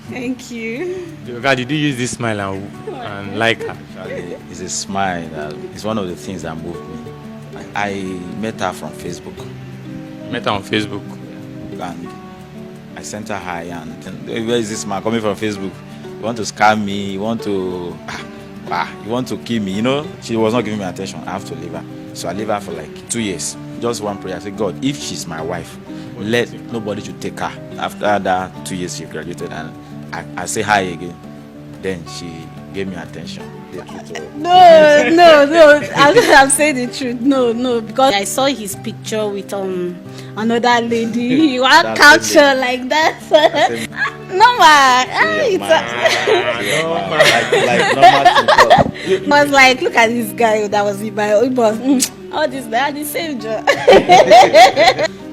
Thank you. God, did you use this smile and like her? Actually, it's a smile. It's one of the things that moved me. I met her from Facebook, Met her on Facebook. and I sent her hi. And where is this man coming from Facebook? You want to scam me? You want to, you want to kill me? You know, she was not giving me attention. I have to leave her. So I leave her for like 2 years. Just one prayer. I said, God, if she's my wife, let nobody should take her. After that 2 years, she graduated, and I say hi again. Then she gave me attention. The truth of- No. I'm saying the truth. No, because I saw his picture with another lady. You want That capture same like that? same- No man. like normal people. I was like, look at this guy that was with my own boss. All this, they are the same job.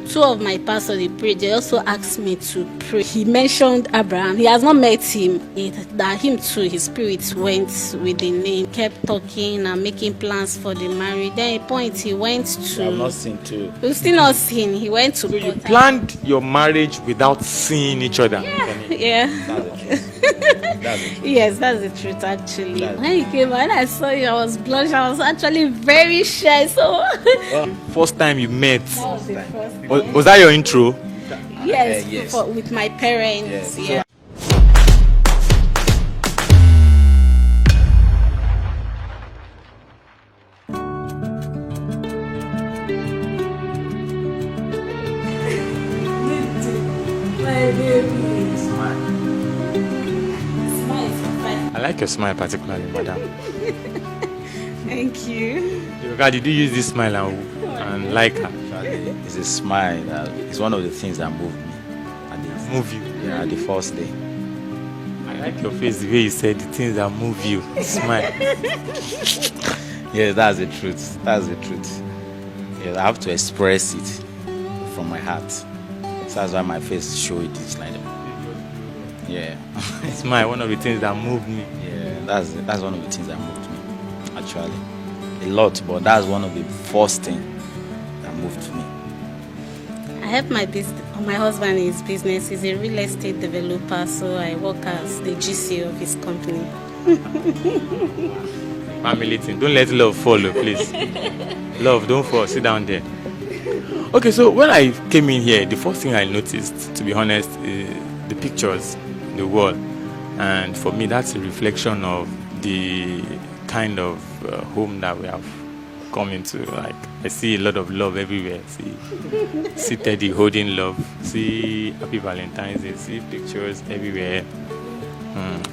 Two of my pastors they prayed. They also asked me to pray. He mentioned Abraham. He has not met him. That him too. His spirit went with the name. Kept talking and making plans for the marriage. Then a point he went to. I'm not seen too. We've still not seen. He went to. So you planned your marriage without seeing each other? Yeah. That's the truth. Yes, that's the truth actually. That's- When he came, when I saw you, I was blushing. I was actually very shy. So First time you met. that was the first. Was that your intro? Yes, yes. with my parents. Yes. Yeah. My baby. Smile. I like your smile particularly, madam. Thank you. God, did you use this smile and like her? Actually, it's a smile. It's one of the things that moved me. Move you. Yeah, the first day. I like your face, the way you said the things that move you. Smile. Yeah, that's the truth. That's the truth. Yeah, I have to express it from my heart. So that's why my face show it is like that. Yeah. Smile, one of the things that moved me. Yeah, that's one of the things that moved me. Actually, a lot, but that's one of the first thing that moved me. I have my business. My husband is business. He's a real estate developer, so I work as the GC of his company. Family thing. Don't let love follow, please. Love, don't fall. Sit down there. Okay, so when I came in here, the first thing I noticed, to be honest, is the pictures, the wall. And for me, that's a reflection of the kind of home that we have come into. Like, I see a lot of love everywhere. See Teddy holding love. See Happy Valentine's Day. See pictures everywhere.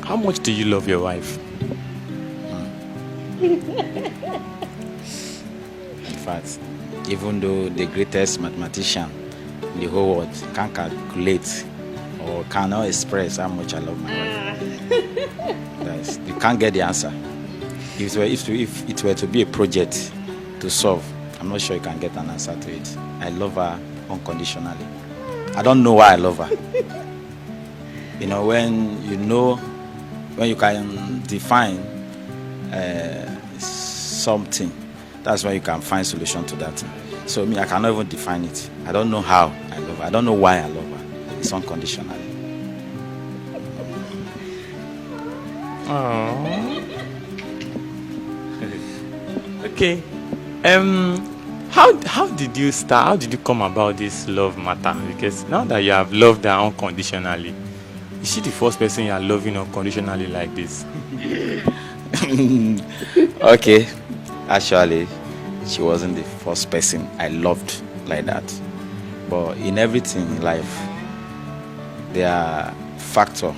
How much do you love your wife? In fact, even though the greatest mathematician in the whole world can't calculate or cannot express how much I love my wife, you can't get the answer. If it were to be a project to solve, I'm not sure you can get an answer to it. I love her unconditionally. I don't know why I love her. When you can define something, that's when you can find solution to that thing. So I cannot even define it. I don't know how I love her. I don't know why I love her. It's unconditionally. Okay. How did you start? How did you come about this love matter? Because now that you have loved her unconditionally, is she the first person you are loving unconditionally like this? Okay. Actually, she wasn't the first person I loved like that. But in everything in life, there are factors,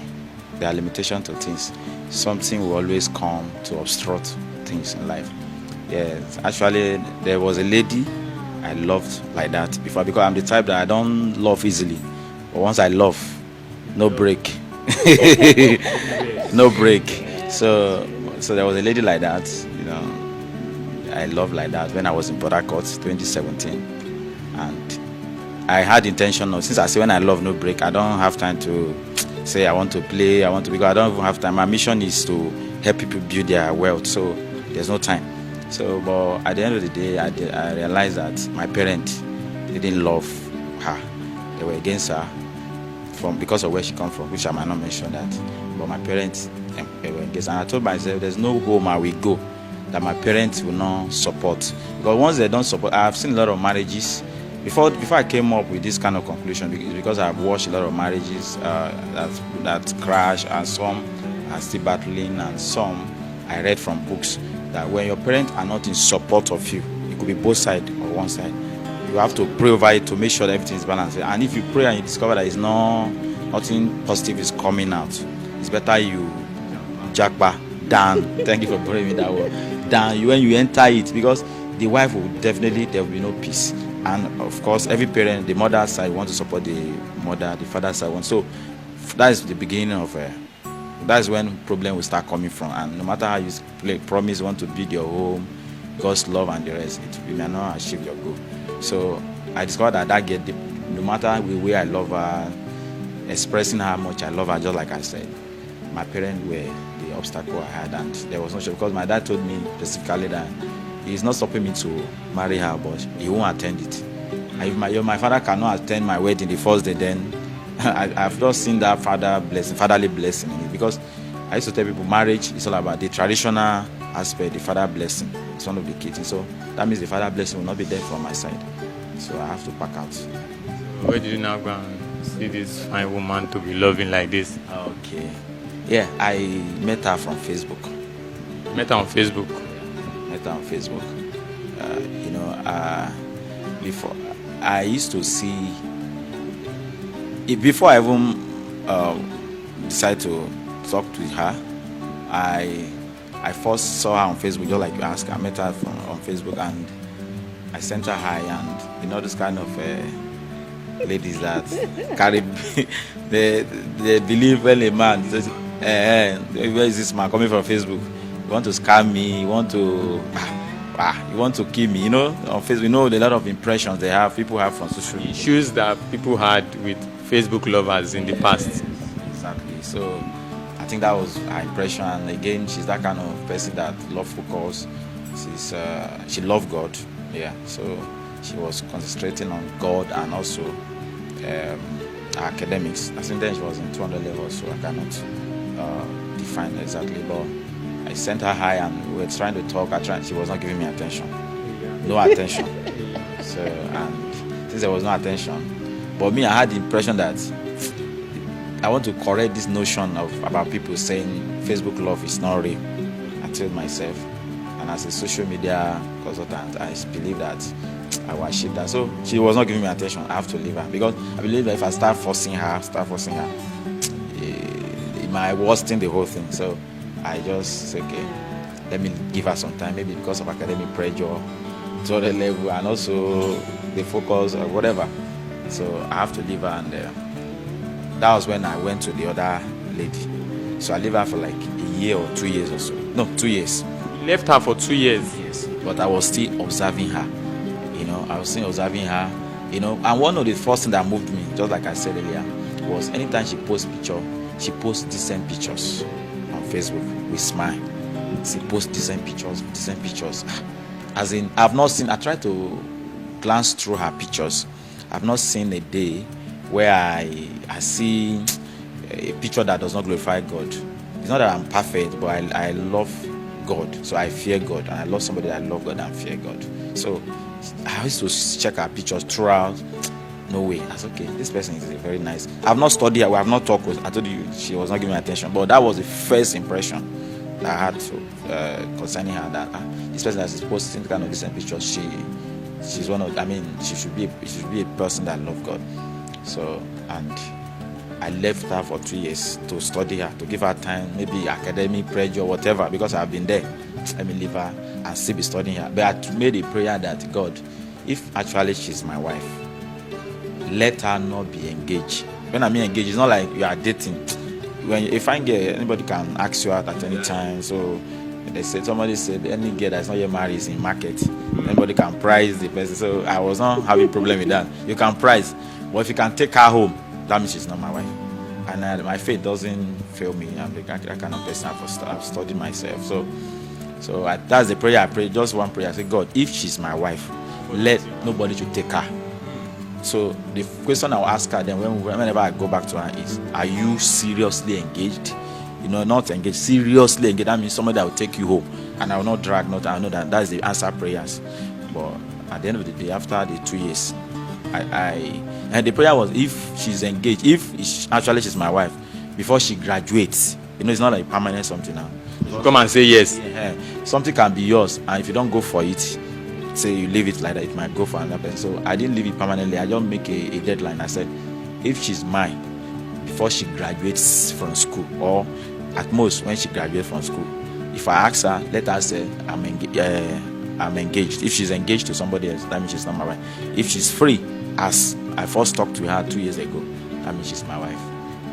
there are limitations to things. Something will always come to obstruct things in life. Yes, actually, there was a lady I loved like that before, because I'm the type that I don't love easily. But once I love, no break. No break. So there was a lady like that, I loved like that when I was in Port Harcourt, 2017. And I had intention of, since I say when I love, no break, I don't have time to say I want to play, because I don't even have time. My mission is to help people build their wealth, so there's no time. So, but at the end of the day, I realized that my parents didn't love her. They were against her because of where she come from, which I might not mention that. But my parents were engaged, and I told myself, there's no home I will go that my parents will not support. Because once they don't support, I've seen a lot of marriages. Before I came up with this kind of conclusion, because I've watched a lot of marriages that crash, and some are still battling, and some I read from books that when your parents are not in support of you, it could be both sides or one side. You have to pray over it to make sure that everything is balanced. And if you pray and you discover that nothing positive is coming out, it's better you jackpot down. Thank you for praying me that word. Down when you enter it, because the wife will definitely, there will be no peace. And of course, every parent, the mother side want to support the mother, the father side wants. So that is the beginning of that's when problem will start coming from. And no matter how you promise you want to build your home, God's love and the rest, you may not achieve your goal. So I discovered that girl, no matter the way I love her, expressing how much I love her, just like I said, my parents were the obstacle I had, and there was no choice, because my dad told me specifically that he's not stopping me to marry her, but he won't attend it. And if my father cannot attend my wedding the first day, then I've not seen that fatherly blessing in it. Because I used to tell people marriage is all about the traditional aspect, the father blessing. It's one of the key things. So that means the father blessing will not be there from my side. So I have to pack out. Where did you now go and see this fine woman to be loving like this? Okay. Yeah, I met her from Facebook. Met her on Facebook? Met her on Facebook. Before I used to see, before I even decided to talk to her, I first saw her on Facebook, just like you asked. I met her on Facebook, and I sent her hi, and this kind of ladies that carry they believe when a man says, where is this man coming from Facebook? You want to scam me? You want to kill me? On Facebook, a lot of impressions people have from social media. Issues that people had with Facebook lovers in the past. Exactly. So I think that was her impression. And again, she's that kind of person that love focus. She loved God. Yeah. So she was concentrating on God and also academics. I think then she was in 200 levels, so I cannot define exactly. But I sent her hi, and we were trying to talk. She was not giving me attention. No attention. So, and since there was no attention, but me, I had the impression that I want to correct this notion about people saying Facebook love is not real. I told myself, and as a social media consultant, I believe that I will achieve that. So she was not giving me attention. I have to leave her, because I believe that if I start forcing her, it might worsen the whole thing. So I just said, okay, let me give her some time, maybe because of academic pressure to other level, and also the focus or whatever. So I have to leave her, and that was when I went to the other lady. So I leave her for like a year or 2 years or so. No, 2 years. You left her for 2 years? Yes. But I was still observing her. I was still observing her. And one of the first things that moved me, just like I said earlier, was anytime she posts picture, she posts decent pictures on Facebook with smile. She posts decent pictures. As in, I tried to glance through her pictures. I've not seen a day where I see a picture that does not glorify God. It's not that I'm perfect, but I love God, so I fear God, and I love somebody that love God and fear God. So I used to check her pictures throughout. No way. I said, okay, this person is very nice. I've not studied her, we have not talked with. I told you she was not giving me attention, but that was the first impression that I had concerning her, that this person that is posting kind of decent pictures, she's one of, she should be a person that loves God. So, and I left her for 2 years to study her, to give her time, maybe academic pressure, whatever, because I've been there. Let me leave her and still be studying her. But I made a prayer that, God, if actually she's my wife, let her not be engaged. When I mean engaged, it's not like you are dating. When if I get, anybody can ask you out at any time. So somebody said any girl that's not yet married is in market. Anybody can price the person. So I was not having a problem with that. You can price, but if you can take her home, that means she's not my wife. And my faith doesn't fail me. I'm the kind of person I've studied myself. So that's the prayer I pray. Just one prayer. I say, God, if she's my wife, let nobody to take her. So the question I'll ask her then whenever I go back to her is, are you seriously engaged? Not engaged, seriously engaged. That means somebody that will take you home, and I will not drag. I know that's the answer prayers. But at the end of the day, after the 2 years, and the prayer was, if she's engaged, she's my wife, before she graduates, it's not like permanent something now. Come and say yes. Yeah, something can be yours, and if you don't go for it, say you leave it like that, it might go for another person. So I didn't leave it permanently. I just make a deadline. I said, if she's mine before she graduates from school, or at most when she graduates from school, if I ask her, let her say I'm engaged. If she's engaged to somebody else, that means she's not my wife. If she's free, as I first talked to her 2 years ago, that means she's my wife.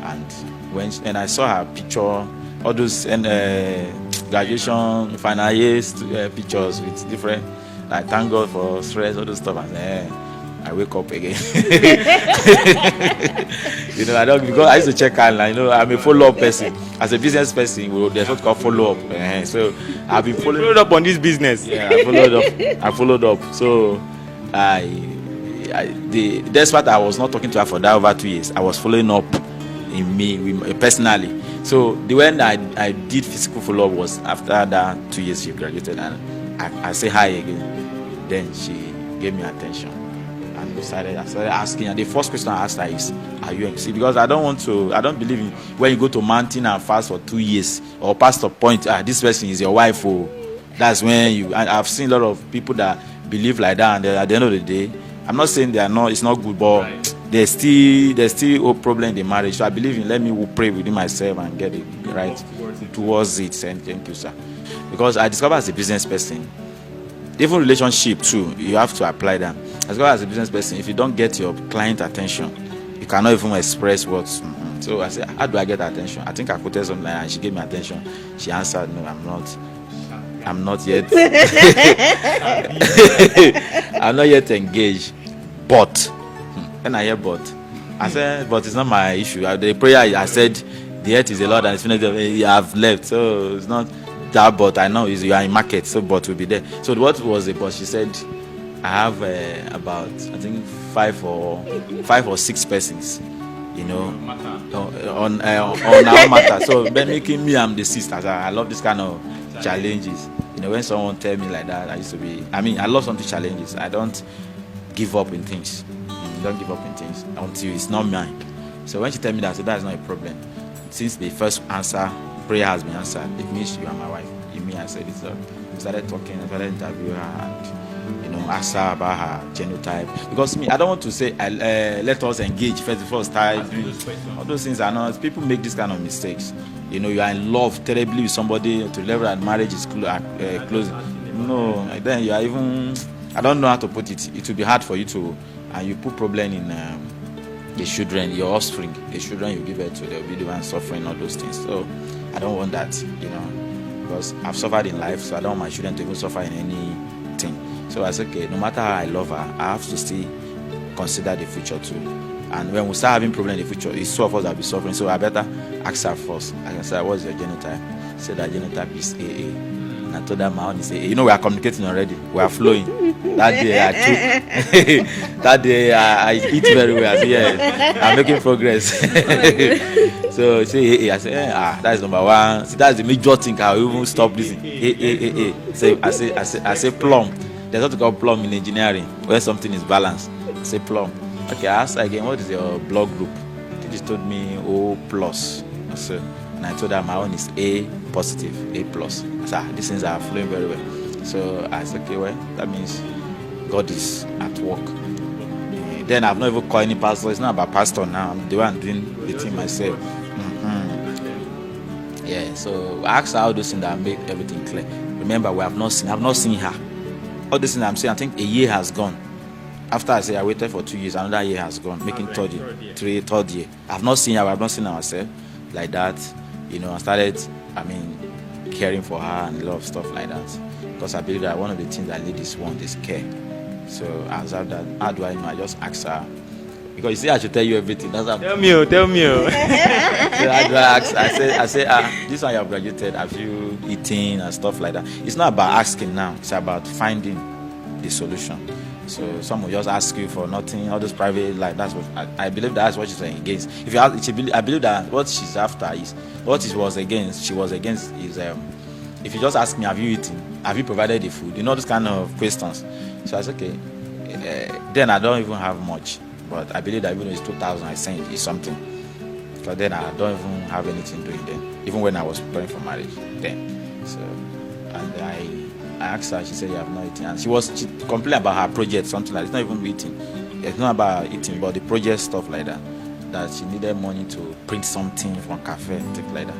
And I saw her picture, all those graduation final years pictures with different, like thank God for stress, all those stuff, and I wake up again. I don't, because I used to check out. I'm a follow-up person. As a business person, there's what called follow-up. So I've been followed up on this business. Yeah, I followed up. So despite I was not talking to her for that over 2 years, I was following up in me personally. So the way I did physical follow-up was after that 2 years she graduated, and I say hi again. Then she gave me attention, and I started asking. And the first question I asked her is, are you engaged? Because I don't believe in when you go to mountain and fast for 2 years or past the point, this person is your wife. Or that's when I've seen a lot of people that believe like that, and at the end of the day, I'm not saying it's not good, but right, there's still a problem in the marriage. So I believe in, let me pray within myself and get it right towards it. And thank you, sir. Because I discovered as a business person, even relationship too, you have to apply them. As well as a business person, if you don't get your client attention, you cannot even express words. So I said, how do I get attention? I think I quoted something and she gave me attention. She answered, no, I'm not yet. I'm not yet engaged. But, and I hear but. I said, but it's not my issue. The prayer, I said, the earth is the Lord and it's finished. You have left. So it's not that, but I know you are in market, so but will be there. So what was it? But she said, I have about, I think 5 or 6 persons, on our matter. So then making me, I'm the sister. I love this kind of challenges. When someone tell me like that, I love something challenges. I don't give up in things. Don't give up in things until it's not mine. So when she tell me that, I said, that is not a problem. Since the first prayer has been answered, it means you are my wife. You mean I said it. So we started talking, I started interviewing her, and ask her about her genotype. Because I don't want to say let us engage first time. All those things are not. People make this kind of mistakes. You are in love terribly with somebody to level that marriage is closing. No, then you are even. I don't know how to put it. It will be hard for you to, and you put problem in the children, your offspring, the children you give birth to, they'll be the ones suffering all those things. So I don't want that, because I've suffered in life, so I don't want my children to even suffer in anything. So I said, okay, no matter how I love her, I have to still consider the future too. And when we start having problems in the future, it's two of us that will be suffering. So I better ask her first. I can say, what's your genotype? She said that genotype is AA. And I told her my own is AA. We are communicating already. We are flowing. That day I took. That day I eat very well. I said, yeah, I'm making progress. So she say AA. I say, that is number one. See, that's the major thing. I will even stop listening. AA. So I say plum. There's what we call plum in engineering, where something is balanced. Say plum. Okay, I asked her again, what is your blood group? She just told me O+. And I told her my own is A positive, A+. I said, these things are flowing very well. So I said, okay, well, that means God is at work. Then I've not even called any pastor. It's not about pastor now. I'm the one doing the thing myself. Yeah, so I asked her all those things that make everything clear. Remember, I've not seen her. All this thing I'm saying, I think a year has gone. After I say I waited for 2 years, another year has gone, making third year. I've not seen her, I've not seen her myself like that. I started, caring for her and a lot of stuff like that. Because I believe that one of the things that ladies want is care. So I was that, how do I know? I just asked her. Because you see, I should tell you everything. That's tell me. So how do I ask? I say, this one you have graduated, have you eaten and stuff like that. It's not about asking now, it's about finding the solution. So some will just ask you for nothing, all those private, like that's what I believe that's what she's against. If you ask, I believe that what she's after is what she was against is if you just ask me, have you eaten? Have you provided the food? You know, those kind of questions. So I said, okay. Then I don't even have much, but I believe that even though it's 2,000, I sent is something. Because then I don't even have anything doing then, even when I was preparing for marriage then. So, and I asked her, she said, you have not eaten. And she complained about her project, something like, it's not even eating. It's not about eating, but the project stuff like that. That she needed money to print something from cafe and things like that.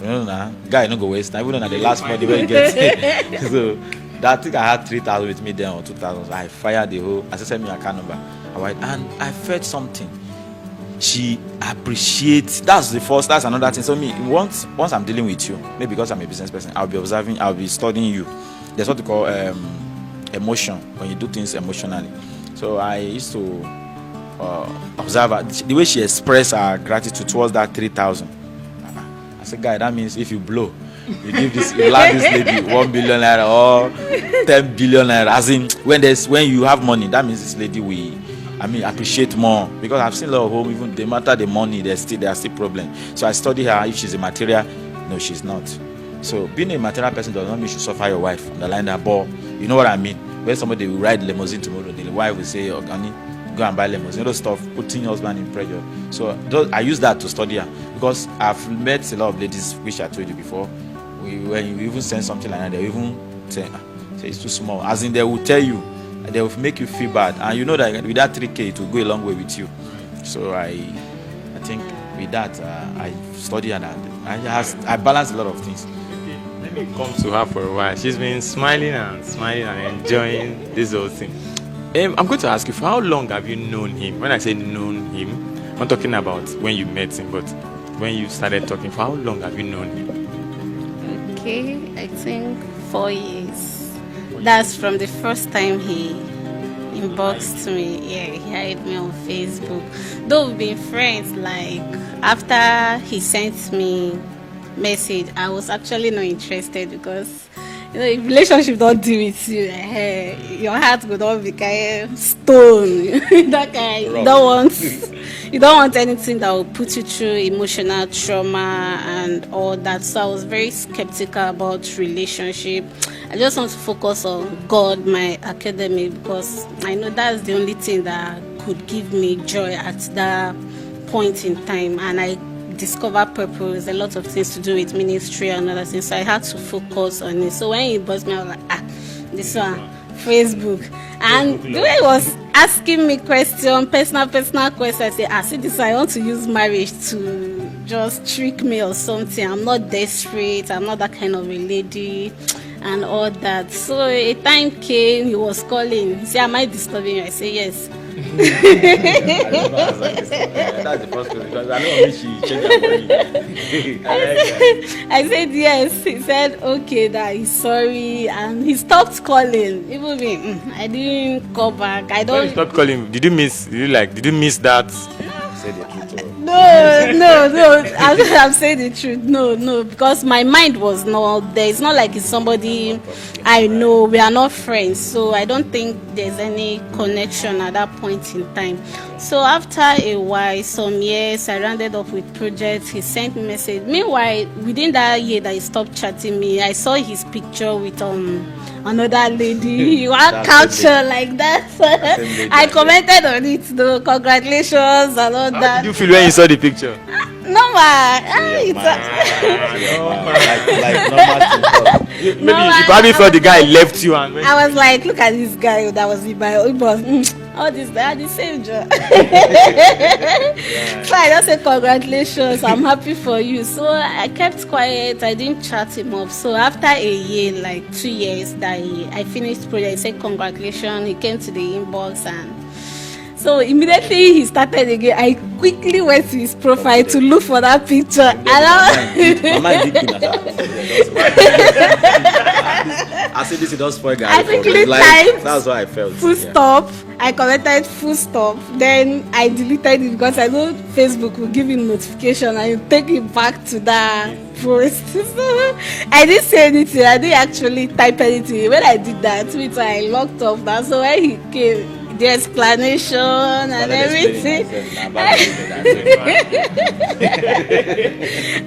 You know, nah, guy no go waste. Even though the last money when you get so that thing I had 3,000 with me then or 2,000. I fired the whole. I sent me account number. And I felt something. She appreciates. That's another thing. So me once I'm dealing with you, maybe because I'm a business person, I'll be observing. I'll be studying you. There's what we call emotion when you do things emotionally. So I used to observe her, the way she expressed her gratitude towards that 3,000. I said, guy, that means if you blow, you give this, you land this lady 1 billion naira or 10 billion naira. As in, when you have money, that means this lady appreciate more. Because I've seen a lot of home, even they matter the money, there are still problems. So I study her. If she's a material, no, she's not. So being a material person does not mean you should suffer your wife on the line that ball. You know what I mean? When somebody will ride limousine tomorrow, the wife will say, oh, honey, go and buy limousine. Those stuff, putting your husband in pressure. So I use that to study her. Because I've met a lot of ladies, which I told you before. When you even send something like that, they even say it's too small. As in, they will tell you, they will make you feel bad. And you know that with that 3K, it will go a long way with you. So I think with that, I study and I balance a lot of things. Let me come to her for a while. She's been smiling and enjoying this whole thing. I'm going to ask you, for how long have you known him? When I say known him, I'm not talking about when you met him, but when you started talking, for how long have you known him? Okay, I think 4 years. That's from the first time he inboxed me. Yeah, he hired me on Facebook. Though we've been friends, like after he sent me message, I was actually not interested because if relationship don't deal with you, your heart will not be kind of stone. That kind, you don't want anything that will put you through emotional trauma and all that. So I was very skeptical about relationship. I just want to focus on God, my academy, because I know that's the only thing that could give me joy at that point in time. And I discover purpose, a lot of things to do with ministry and other things. So I had to focus on it. So when he buzzed me, I was like, this one, Facebook. And the way he was asking me questions, personal questions, I said, see this, I want to use marriage to just trick me or something. I'm not desperate. I'm not that kind of a lady and all that. So a time came, he was calling. He said, am I disturbing you? I said, yes. That's the first question because I know she changed her money. I said yes. He said okay, that he's sorry, and he stopped calling. Even me, I didn't call back. I don't. When you stopped calling, did you miss that? Say the truth. No. I'm saying the truth. No, because my mind was not there. It's not like it's somebody I know. We are not friends, so I don't think there's any connection at that point in time. So after a while, some years, I rounded up with projects. He sent me a message. Meanwhile, within that year that he stopped chatting me, I saw his picture with another lady. You are culture like that. I commented on it though. Congratulations and all that. How did you feel when you saw the picture? No man. Maybe you probably thought the guy left you and I was like, look at this guy that was in my inbox. All this guy, the same job. So I just said congratulations, I'm happy for you. So I kept quiet, I didn't chat him up. So after a year, like 2 years that I finished project, I said congratulations. He came to the inbox and so immediately he started again. I quickly went to his profile to look for that picture. And I said this, it does spoil guy. I quickly typed That's what I felt. full stop. I commented full stop. Then I deleted it because I know Facebook will give you notification and you take it back to that post. So I didn't say anything. I didn't actually type anything. When I did that, Twitter, I locked off that. So when he came, the explanation and everything.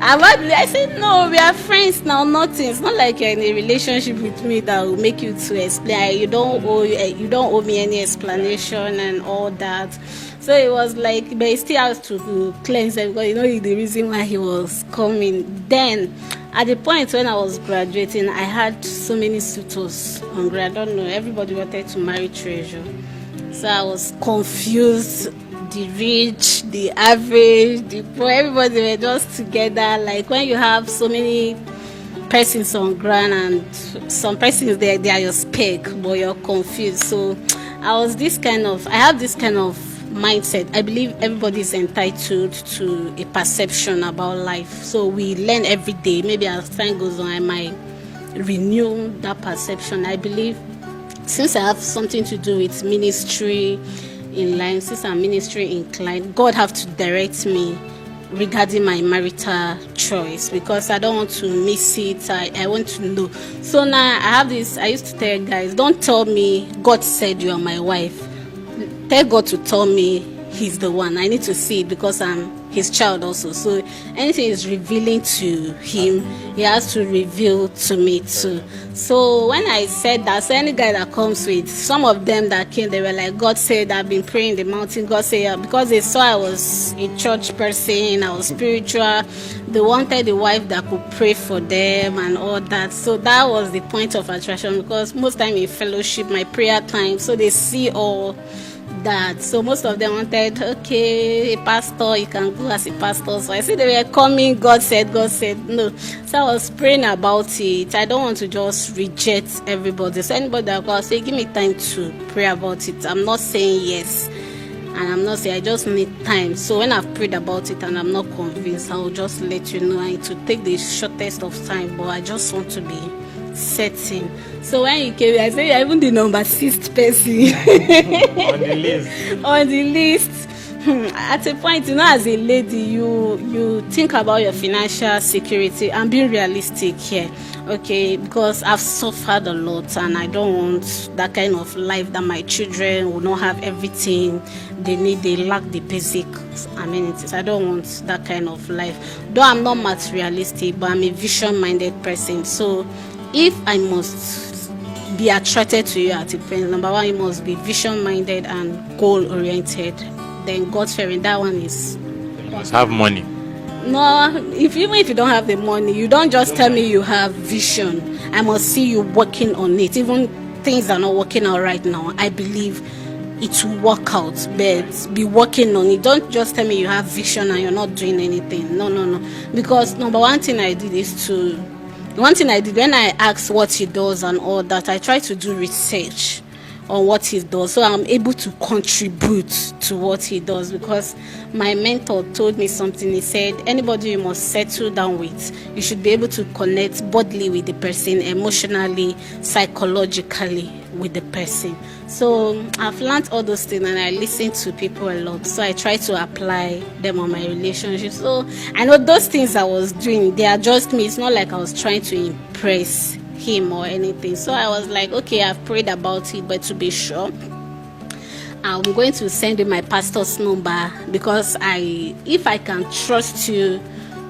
I said, no, we are friends now, nothing. It's not like you're in a relationship with me that will make you to explain. You don't owe me any explanation and all that. So it was like, but he still has to cleanse it because the reason why he was coming. Then, at the point when I was graduating, I had so many suitors on grad. I don't know, everybody wanted to marry Treasure. So I was confused. The rich, the average, the poor, everybody were just together. Like when you have so many persons on ground and some persons they are your spec, but you're confused. So I have this kind of mindset. I believe everybody is entitled to a perception about life. So we learn every day. Maybe as time goes on, I might renew that perception. I believe since I have something to do with ministry in line, since I'm ministry inclined, God have to direct me regarding my marital choice because I don't want to miss it. I want to know. So now I have this. I used to tell guys, don't tell me God said you are my wife. Tell God to tell me He's the one. I need to see it because I'm His child also. So anything is revealing to Him, He has to reveal to me too. So when I said that, so any guy that comes with some of them that came, they were like, God said I've been praying in the mountain. God said, yeah, because they saw I was a church person, I was spiritual. They wanted a wife that could pray for them and all that. So that was the point of attraction because most time in fellowship, my prayer time, so they see all that. So most of them wanted, okay, a pastor, you can go as a pastor. So I see they were coming, God said no. So I was praying about it. I don't want to just reject everybody. So anybody that goes, say, give me time to pray about it. I'm not saying yes, and I'm not saying I just need time. So when I've prayed about it and I'm not convinced, I'll just let you know. And to take the shortest of time, but I just want to be certain. So when you came, I said you're even the number 6th person on the list. At a point, as a lady, you think about your financial security and being realistic here, okay? Because I've suffered a lot, and I don't want that kind of life that my children will not have everything they need. They lack the basic amenities. I don't want that kind of life. Though I'm not materialistic, but I'm a vision-minded person. So if I must be attracted to you at a point, number one, you must be vision-minded and goal-oriented. Then God-fearing, that one is... You must have money. No, even if you don't have the money, you don't just tell me you have vision. I must see you working on it. Even things that are not working out right now, I believe it will work out, but be working on it. Don't just tell me you have vision and you're not doing anything. No. Because number one thing I did when I asked what he does and all that, I try to do research on what he does, so I'm able to contribute to what he does. Because my mentor told me something. He said, anybody you must settle down with, you should be able to connect bodily with the person, emotionally, psychologically with the person. So I've learned all those things, and I listen to people a lot, so I try to apply them on my relationship. So I know those things I was doing, they are just me. It's not like I was trying to impress him or anything. So I was like, okay, I've prayed about it, but to be sure, I'm going to send you my pastor's number, because if I can trust you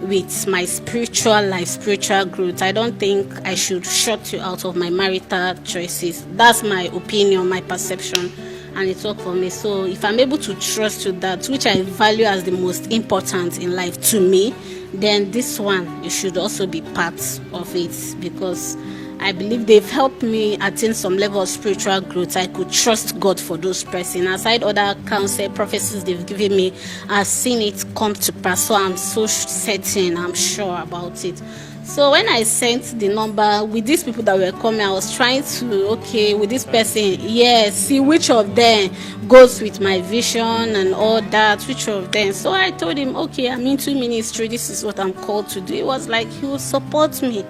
with my spiritual life, spiritual growth, I don't think I should shut you out of my marital choices. That's my opinion, my perception, and it worked for me. So if I'm able to trust you that, which I value as the most important in life to me, then this one, you should also be part of it, because I believe they've helped me attain some level of spiritual growth. I could trust God for those persons. Aside other counsel, prophecies they've given me, I've seen it come to pass. So I'm so certain, I'm sure about it. So when I sent the number with these people that were coming, I was trying to, okay, with this person, yes, see which of them goes with my vision and all that, which of them. So I told him, okay, I'm into ministry. This is what I'm called to do. It was like he will support me.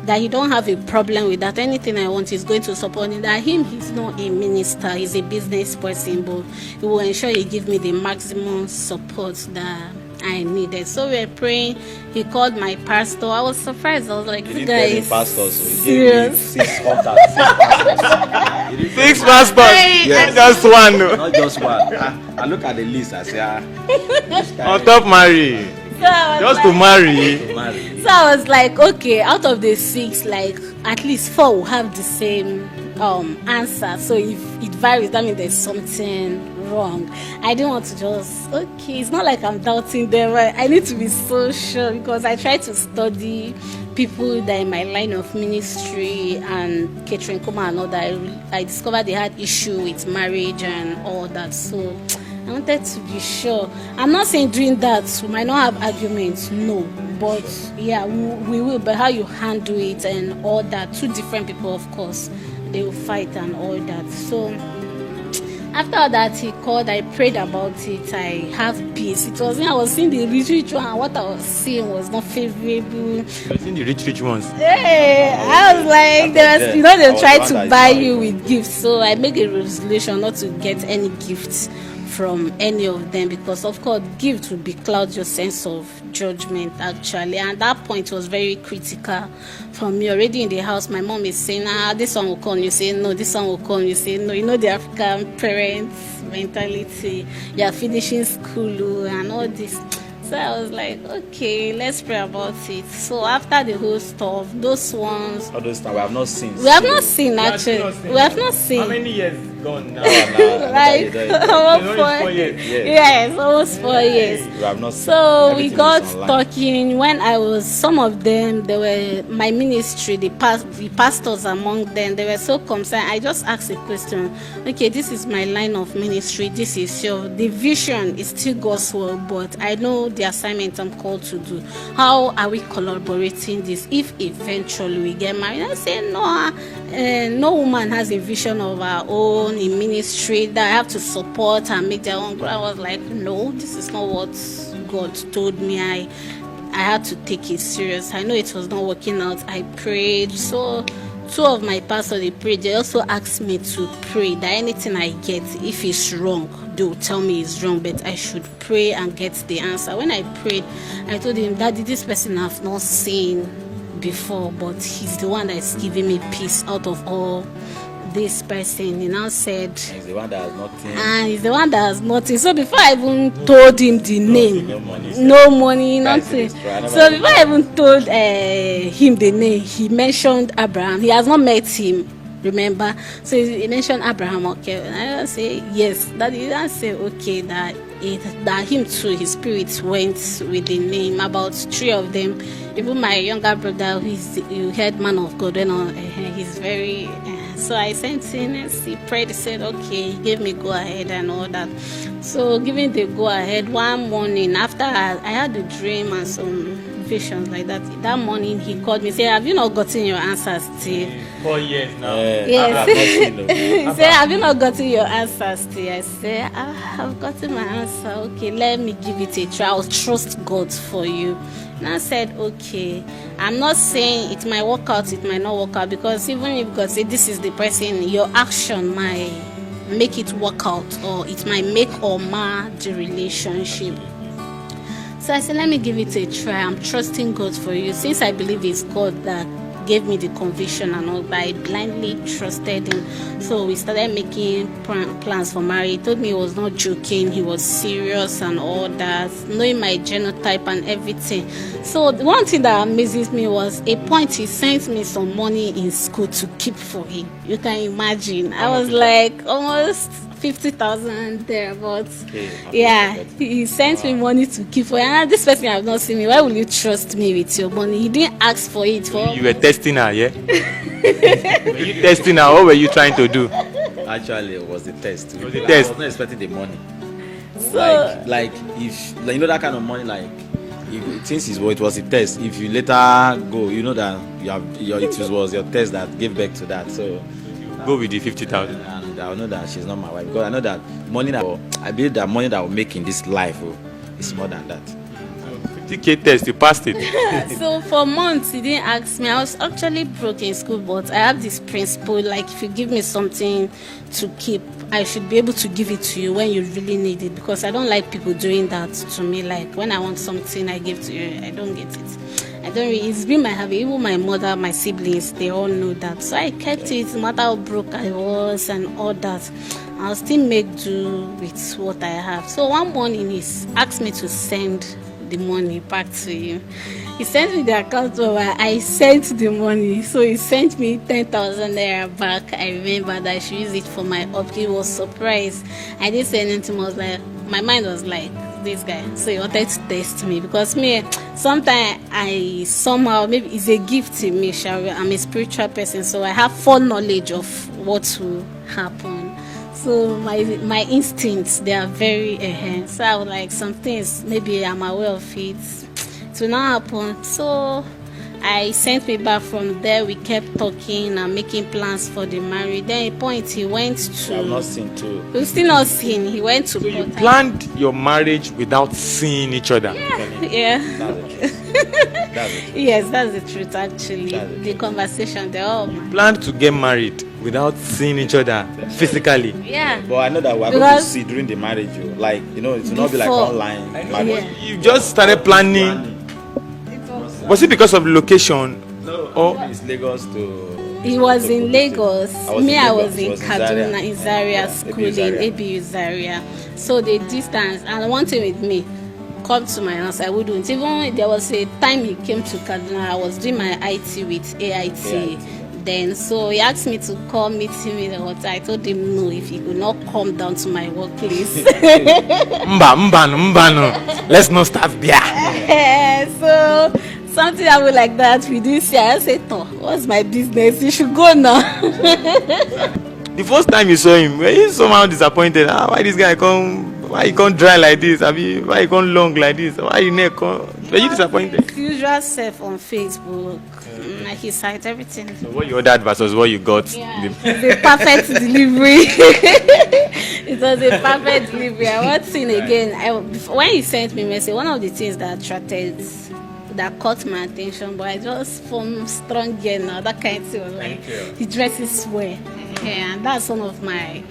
that he don't have a problem with that. Anything I want, he's going to support me. That he's not a minister, he's a business person, but he will ensure he give me the maximum support that I needed. So we were praying. He called my pastor. I was surprised. I was like, "You guys, serious?" 6 contacts, 6 pastors. 6 pastors. Yes. Just one. No. Not just one. I look at the list. I say, On top marry. So I was Just like, to marry. So I was like, okay, out of the 6, like at least 4 will have the same answer. So if it varies, that means there's something wrong. I didn't want to just, okay, it's not like I'm doubting them. I need to be so sure, because I try to study people that in my line of ministry and Catherine Kuma and all that. I discovered they had issue with marriage and all that. So I wanted to be sure. I'm not saying doing that we might not have arguments, no, but yeah, we will. But how you handle it and all that, 2 different people, of course, they will fight and all that. So after that, he called, I prayed about it, I have peace. It was, I was seeing the rich one, and what I was seeing was not favorable. You've seen the rich ones. Hey, I was like, they try to buy you with gifts. So I make a resolution not to get any gifts from any of them, because of course gift would be cloud your sense of judgment actually. And that point was very critical for me. Already in the house, my mom is saying, this one will come, you say no, this one will come, you say no. You know the African parents mentality, you are finishing school and all this. So I was like, okay, let's pray about it. So after the whole stuff, those ones, all those times we have not seen. We have not seen actually. We have not seen. How many years gone now? Like almost 4 years. Yes, almost 4 years. We have not seen. So we Everything got is online. talking. When I was, some of them, they were my ministry, the pastors among them, they were so concerned. I just asked a question. Okay, this is my line of ministry. This is the vision is still God's word, but I know the assignment I'm called to do. How are we collaborating this if eventually we get married? I say no. No woman has a vision of her own in ministry that I have to support and make their own growth. I was like, no, this is not what God told me. I had to take it serious. I know it was not working out. I prayed. So 2 of my pastors, they prayed. They also asked me to pray that anything I get, if it's wrong, they will tell me it's wrong, but I should pray and get the answer. When I prayed, I told him, Daddy, this person I've not seen before, but he's the one that's giving me peace out of all this person. He now said, He's the one that has nothing. and he's the one that has nothing. So before I even told him the name, no money, no money, nothing. So before I even told him the name, he mentioned Abraham. He has not met him, remember? So he mentioned Abraham. Okay, and I say yes. That he didn't say okay that him too. His spirit went with the name. About 3 of them. Even my younger brother, who heard man of God, he's very. So I sent him, he prayed, he said, okay, he gave me go ahead and all that. So giving the go ahead, one morning, after I had a dream and some visions like that, that morning he called me, said, have you not gotten your answers still? 4 years now. Yes. He said, have you not gotten your answers still? I said, I've gotten my answer. Okay, let me give it a try. I'll trust God for you. And I said, okay, I'm not saying it might work out, it might not work out, because even if God said this is the person, your action might make it work out, or it might make or mar the relationship. So I said, let me give it a try. I'm trusting God for you. Since I believe it's God that gave me the conviction and all, but I blindly trusted him. So we started making plans for marriage. He told me he was not joking, he was serious and all that, knowing my genotype and everything. So the one thing that amazes me was a point he sent me some money in school to keep for him. You can imagine. I was like almost 50,000 thereabouts. Okay, yeah, he sent me money to keep for. And this person I have not seen me. Why will you trust me with your money? He didn't ask for it. You were testing her, yeah? Were you testing her? What were you trying to do? Actually, it was the test. It was the test. I was not expecting the money. So, Like if you know that kind of money, like since it was a test, if you later go, you know that it was your test that gave back to that. So Go with the 50,000. and I know that she's not my wife, because I know that money that I believe that money that will make in this life is more than that. TK test, you passed it. So for months he didn't ask me. I was actually broke in school, but I have this principle, like if you give me something to keep, I should be able to give it to you when you really need it, because I don't like people doing that to me. Like when I want something I give to you, I don't get it. I don't really, it's been my habit. Even my mother, my siblings, they all know that. So I kept it, no matter how broke I was and all that. I'll still make do with what I have. So one morning he asked me to send the money back to him. He sent me the account number. I sent the money. So he sent me 10,000 naira back. I remember that I should use it for my upkeep. He was surprised. I didn't say anything. I was like, my mind was like, this guy. So he wanted to test me, because me, sometimes I somehow, maybe it's a gift to me, I'm a spiritual person, so I have foreknowledge of what will happen. So my instincts, they are very enhanced. So I was like, some things maybe I'm aware of it, it will not happen. So I sent me back. From there we kept talking and making plans for the marriage. Then a point he went to, I'm not seen too. we've still not seen, he went to So you Port planned your marriage without seeing each other. Yeah. That's the truth. That's the truth. Yes, that's the truth actually. That's the The truth. conversation, they all. Planned to get married without seeing each other physically. Yeah. But I know that we're going to Because- see during the marriage, like, it will not be like Before. online marriage. Yeah. You just started planning. Was it because of location? No, Oh. it's Lagos to. He was in Lagos. I was in I Lagos. was He in was in Kaduna, Zaria. in Zaria Yeah, school, ABU Zaria. in ABU Zaria. So the distance, and one thing with me, come to my house, I wouldn't. Even there was a time he came to Kaduna, I was doing my IT with AIT. Then, so he asked me to come meet him in the hotel. I told him no, if he could not come down to my workplace. Mbano. Let's not start there. So something I would like that we do see. I said, "Oh, what's my business? You should go now." The first time you saw him, were you somehow disappointed? Why this guy come? Why he come dry like this? Why he come long like this? Why he neck come? Were you disappointed? His usual self on Facebook, like his site, everything. So what you ordered versus what you got? Yeah, the perfect delivery. It was a perfect delivery. I want seen again. When he sent me message, one of the things that attracted, that caught my attention, but I just form strong girl now. That kind of thing was like, he dresses well, yeah, and that's one of my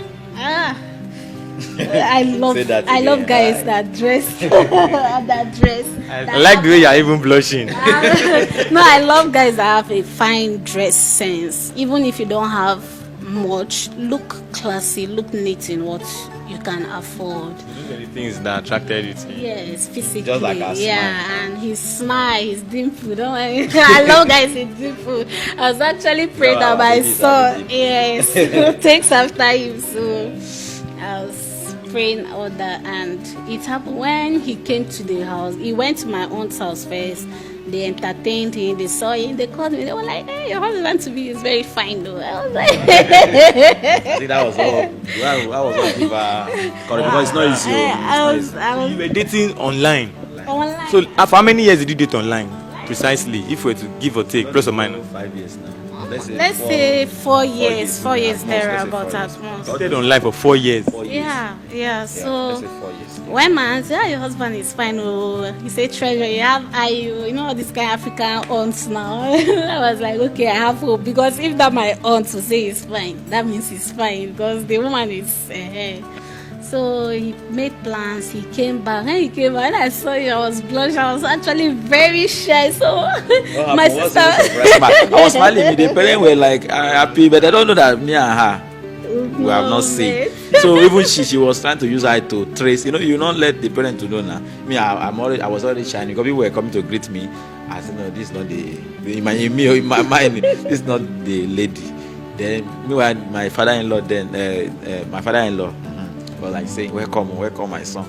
I love Say that I love again. guys that dress that dress. I like the way you're even blushing. No, I love guys that have a fine dress sense. Even if you don't have much, look classy, look neat in what you can afford. Those are the things that attracted you to him. Yes, physically. Just like her yeah, smile. and his smile, his dimple. Don't worry. I love guys with dimple. I was actually praying that our my babies son, have a yes, takes after him. So I was praying all that, and it happened when he came to the house. He went to my aunt's house first. They entertained him, they saw him, they called me, they were like, "Hey, your husband to be is very fine though." I was like, I think that was all give her because it's not easy. I It's not was You were dating online. online. So for how many years did you date online? Precisely, if we were to give or take, plus or minus. 5 years now. Let's say 4 years, 4 years there about at most. Dated online for 4 years. 4 years. Yeah. So Let's say 4 years. when man said, your husband is fine, oh, he said, treasure, you have IU, you know all these kind of African aunts now. I was like, okay, I have hope, because if that my aunt will say he's fine, that means he's fine, because the woman is so he made plans, he came back, when I saw you, I was blushing, I was actually very shy, so my sister I was smiling. The parents were like happy, but they don't know that me and her we have not seen. So even she was trying to use her to trace. You not let the parent to know now. Me, I was already shining because people were coming to greet me. I said, no, this is not in my mind, this is not the lady. Then meanwhile, my father-in-law was like saying, welcome my son.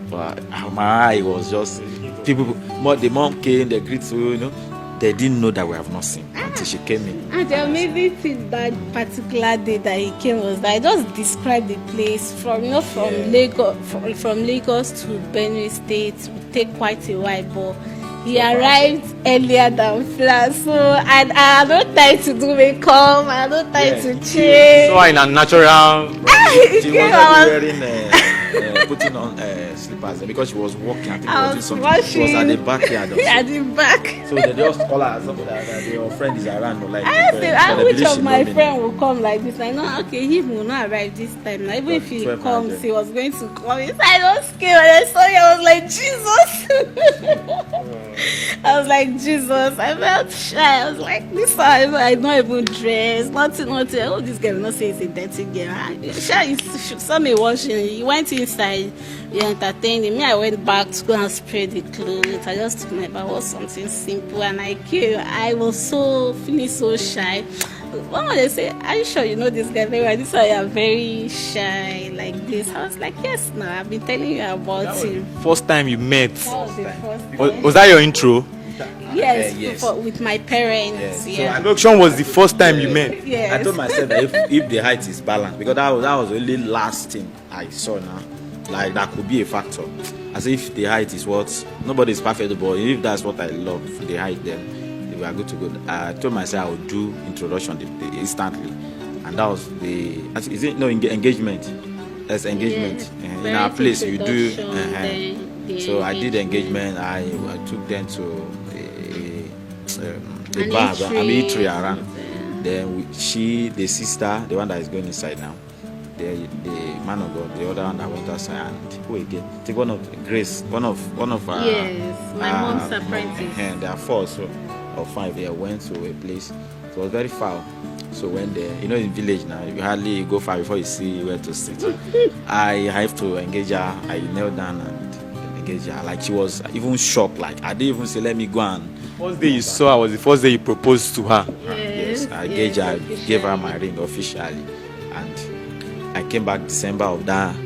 But my eye was just people. The mom came, they greet you, they didn't know that we have not seen until she came in. And the amazing thing that particular day that he came was that I just described the place from Lagos to Benue State. It would take quite a while, but he arrived earlier than planned. So I had no time to do makeup, I had no time to change. So in a natural. She was not wearing putting on slippers because she was walking. I think I it was something. She was at the backyard. At the back. So they just call her something that your friend is around. Or like I said, which of my friend friend will come like this? I know, okay, he will not arrive this time. Now, even if he 1200. comes, he was going to come. I don't scare. When I saw you, I was like, Jesus. I was like, Jesus. I felt shy. I was like, this time I don't even dress. Nothing. Oh, this girl will not say it's a dirty girl. Shy, you saw me washing. He went inside. We entertained him. Me, I went back to go and spray the clothes. I just took my bath, was something simple, and I came. I was feeling so shy. One day they say, "Are you sure you know this guy very well? This why you are very shy like this." I was like, "Yes, no, I've been telling you about him." First time you met. That was the first Was that your intro? Yes, yes. with my parents. Yes. Yeah. Introduction was the first time you met. Yes. I told myself that if the height is balanced, because that was the only last thing I saw now. Like that could be a factor. As if the height is what nobody is perfect, but if that's what I love, the height, then we are good to go. I told myself I would do introduction instantly, and that was the is it no engagement? That's engagement. Yes. In our place you do. Then So I did engagement. I took them to the bar, eatery around. Then the sister, the one that is going inside now, the man of God, the other one that went outside, and who again? I think one of Grace, one of yes, my mom's apprentice. There are 4 or 5 there went to a place. It was very far. So when in village now, you hardly go far before you see where to sit. I have to engage her. I knelt down and engage her. Like she was even shocked. Like I didn't even say, let me go and. First day you saw her was the first day you proposed to her. Yes, I engaged her, gave her my ring officially, and I came back December of that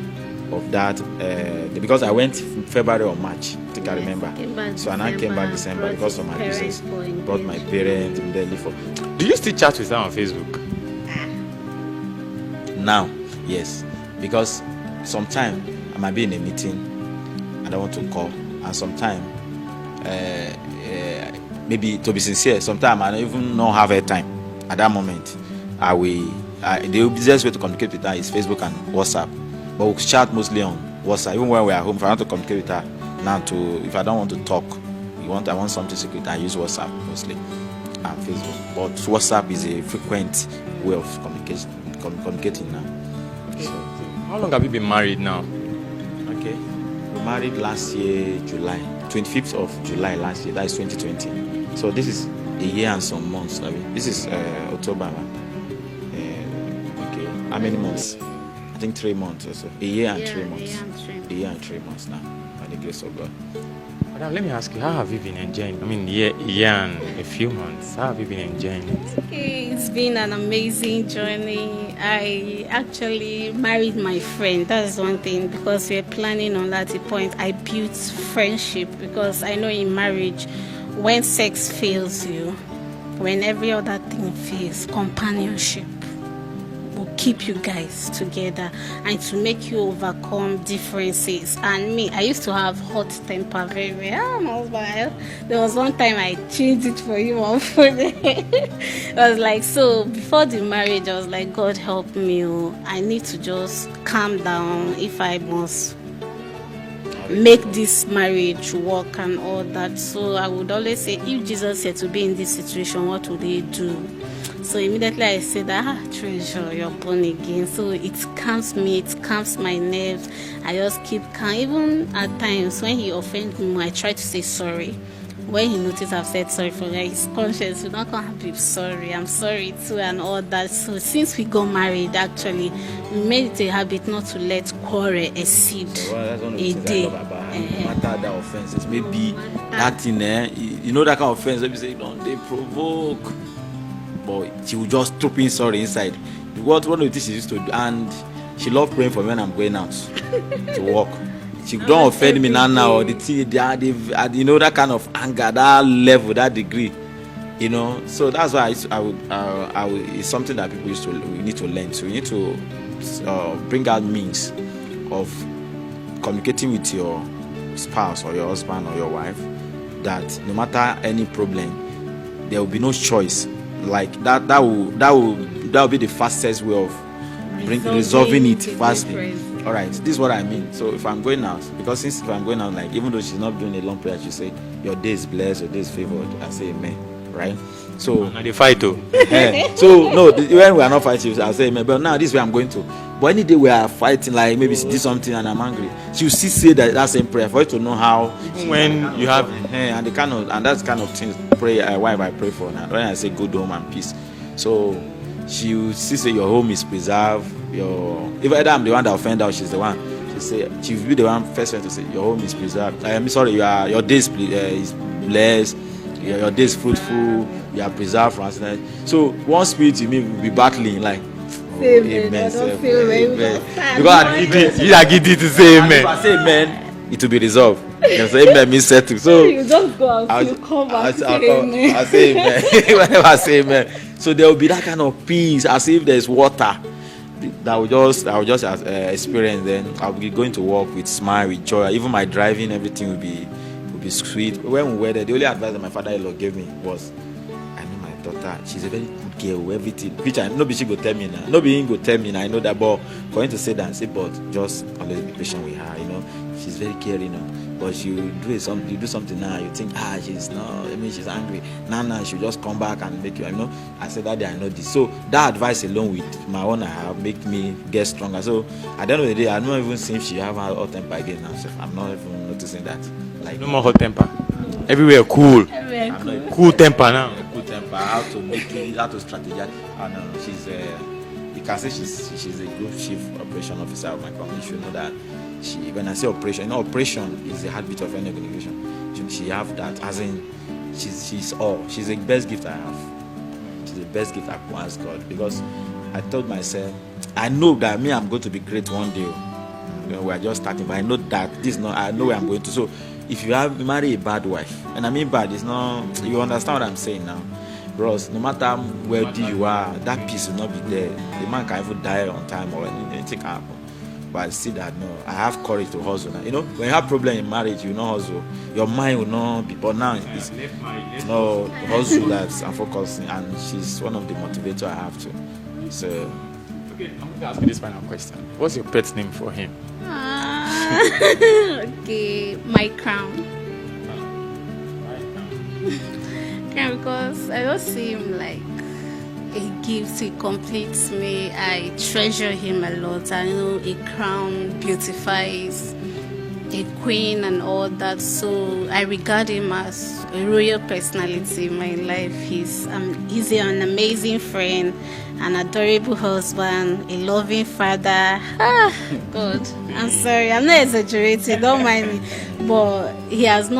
because I went February or March. I think I remember. So and I came back December because of my business. Brought my parents immediately for. Do you still chat with her on Facebook? Now, yes, because sometimes I might be in a meeting, I don't want to call, and sometimes, maybe to be sincere, sometimes I don't even not have a time. At that moment, the easiest way to communicate with her is Facebook and WhatsApp, but we chat mostly on WhatsApp. Even when we are home, if I want to communicate with her now, if I don't want to talk, I want something secret, I use WhatsApp mostly and Facebook. But WhatsApp is a frequent way of communicating now. Okay. So, how long have you been married now? Okay, we married last year, July, 25th of July last year. That is 2020. So this is a year and some months. This is October. Okay, how many months? I think 3 months or so. A year and 3 months. A year and 3 months now, by the grace of God. Madam, let me ask you, how have you been enjoying? I mean, a year and a few months. How have you been enjoying it? Okay, it's been an amazing journey. I actually married my friend. That's one thing, because we're planning on that point. I built friendship, because I know in marriage, when sex fails you, when every other thing fails, companionship will keep you guys together and to make you overcome differences. And me, I used to have hot temper very well. There was one time I changed it for him on Friday. I was like, so before the marriage, I was like, God help me, I need to just calm down if I must make this marriage work and all that. So I would always say, if Jesus had to be in this situation, what would he do? So immediately I said, Treasure, you're born again. So it calms me, it calms my nerves. I just keep calm. Even at times when he offends me, I try to say sorry. When he notices I've said sorry for his conscience, we're not going to be sorry. I'm sorry too and all that. So since we got married, actually, we made it a habit not to let quarrel exceed a day. No matter the offenses, maybe that thing, that kind of offense, let me say, they provoke. But she will just throw in sorry inside. One of the things she used to do, and she loved praying for me when I'm going out to work. She don't offend me now, or the thing, that kind of anger, that level, that degree, So that's why I would, it's something that people we need to learn. So we need to bring out means of communicating with your spouse or your husband or your wife, that no matter any problem, there will be no choice. Like that will be the fastest way of resolving it fastly. all right, this is what I mean. So if I'm going out, because since if I'm going out, like even though she's not doing a long prayer, she say, your day is blessed, your day is favored. I say amen, right? So Now they fight too. so no, when we are not fighting, I'll say amen. But now this is where I'm going to. But any day we are fighting, like maybe she did something and I'm angry, she will still say that same prayer for you to know how. When you have and that's kind of things wife I pray for now. When I say good home and peace, so she will still say your home is preserved. If either I'm the one that offended or she's the one, she will be the one first one to say your home is preserved. I'm sorry, your day is blessed. Your day is fruitful. You are preserved from accident. So one spirit in me will be battling like. Amen. Because you are giddy to say if amen. I say amen, it will be resolved. You say amen means settled. So you just go out, you come back, say amen. I say amen. Whenever I say amen, so there will be that kind of peace, as if there is water that I will just experience. Then I'll be going to work with smile, with joy. Even my driving, everything will be sweet. When we were there, the only advice that my father-in-law gave me was, I know my daughter, she's a very good girl, everything. Which nobody she go tell me now. Nobody go tell me now. I know that, but for him to say that, I say, but just always be patient with her. She's very caring. But you do something now, you think, she's angry. Now she'll just come back and make you. I said that day I know this. So that advice alone with my own I have make me get stronger. So at the end of the day, I'm not even seeing she have her hot temper again now. So I'm not even noticing that. Like No more hot temper. Everywhere cool. Cool temper now. Cool temper. How to make it, how to strategize. No, she's you can say she's a group chief operation officer of my company. You should know that when I say operation, operation is the heartbeat of any organization. She have that, as in she's the best gift I have. She's the best gift I can ask God, because I told myself, I know that I'm going to be great one day. We are just starting, but I know that I know where I'm going to. So if you marry a bad wife, and I mean bad, it's not, you understand what I'm saying now, bros. No matter how wealthy you are, that peace will not be there. The man can even die on time or anything can happen. But I see that no, I have courage to hustle now. When you have problem in marriage, you not hustle. Your mind will not be. But now it's hustle that I'm focusing, and she's one of the motivators I have to. So okay, I'm going to ask you this final question. What's your pet's name for him? Okay, my crown. Yeah, because I don't see him like a gift. He completes me. I treasure him a lot. I know a crown beautifies a queen and all that, so I regard him as a royal personality in my life. He's an amazing friend, an adorable husband, a loving father. God, I'm sorry, I'm not exaggerating, don't mind me, but he hasn't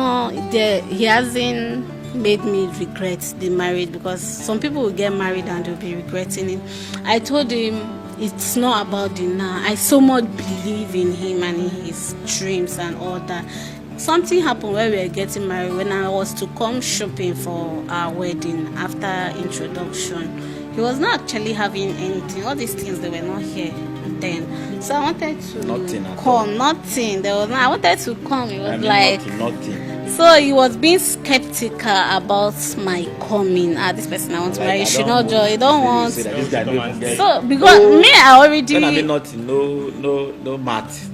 made me regret the marriage, because some people will get married and they'll be regretting it. I told him it's not about the now. I so much believe in him and in his dreams and all that. Something happened when we were getting married. When I was to come shopping for our wedding after introduction, he was not actually having anything. All these things, they were not here then. So I wanted to come. Nothing. There was I wanted to come. It was nothing. So he was being skeptical about my coming. This person I want to marry, you should not join. You don't want. So because me, I already. When I mean nothing, no math.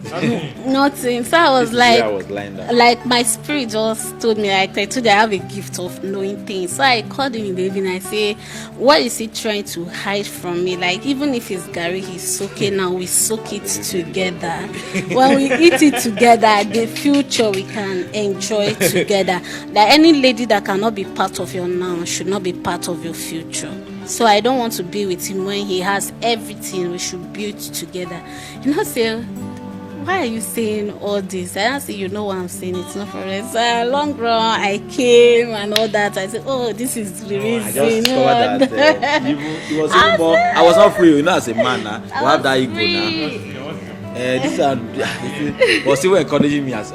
Nothing. So I was like my spirit just told me, like I told you, I have a gift of knowing things. So I called him in the evening. I say, what is he trying to hide from me? Like even if it's Gary, he's soaking now. We soak it together. When we eat it together, the future we can enjoy together. That any lady that cannot be part of your now should not be part of your future. So I don't want to be with him when he has everything. We should build together. Say, why are you saying all this? I don't say you know what I'm saying. It's not for us. Long run, I came and all that. I said, this is the reason. I just discovered that it was more. I was not free. As a man, we have that ego now. This was still encouraging me as.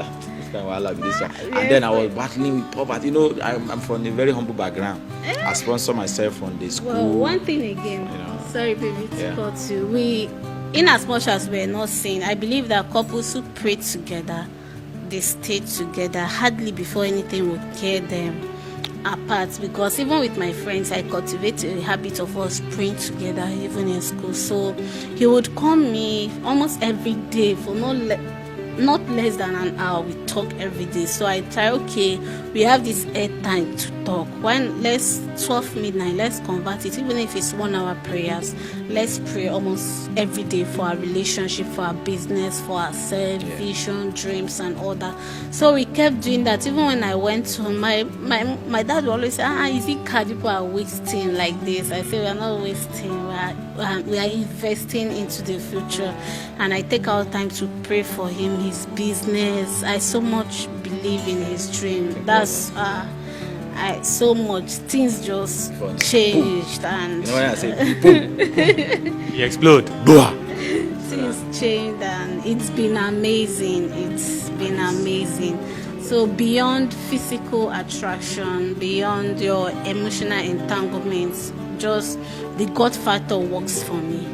And then I was battling with poverty. I'm from a very humble background. I sponsor myself from the school. Well, one thing again, sorry baby to cut you. In as much as we're not saying, I believe that couples who pray together, they stay together, hardly before anything will tear them apart, because even with my friends I cultivate a habit of us praying together even in school. So he would call me almost every day for not less than an hour. We talk every day. So I try, okay, we have this time to talk. When let's 12 midnight, let's convert it, even if it's 1 hour prayers. Let's pray almost every day for our relationship, for our business, for ourselves, vision, dreams, and all that. So we kept doing that. Even when I went home, my dad would always say, is it card people are wasting like this? I say, we are not wasting. We are investing into the future. And I take our time to pray for him, his business. I so much believe in his dream. That's I so much things just changed. Boom. And you know when I say boom, You explode. Boah. things changed, and it's been amazing. It's been amazing. So beyond physical attraction, beyond your emotional entanglements, just the God factor works for me.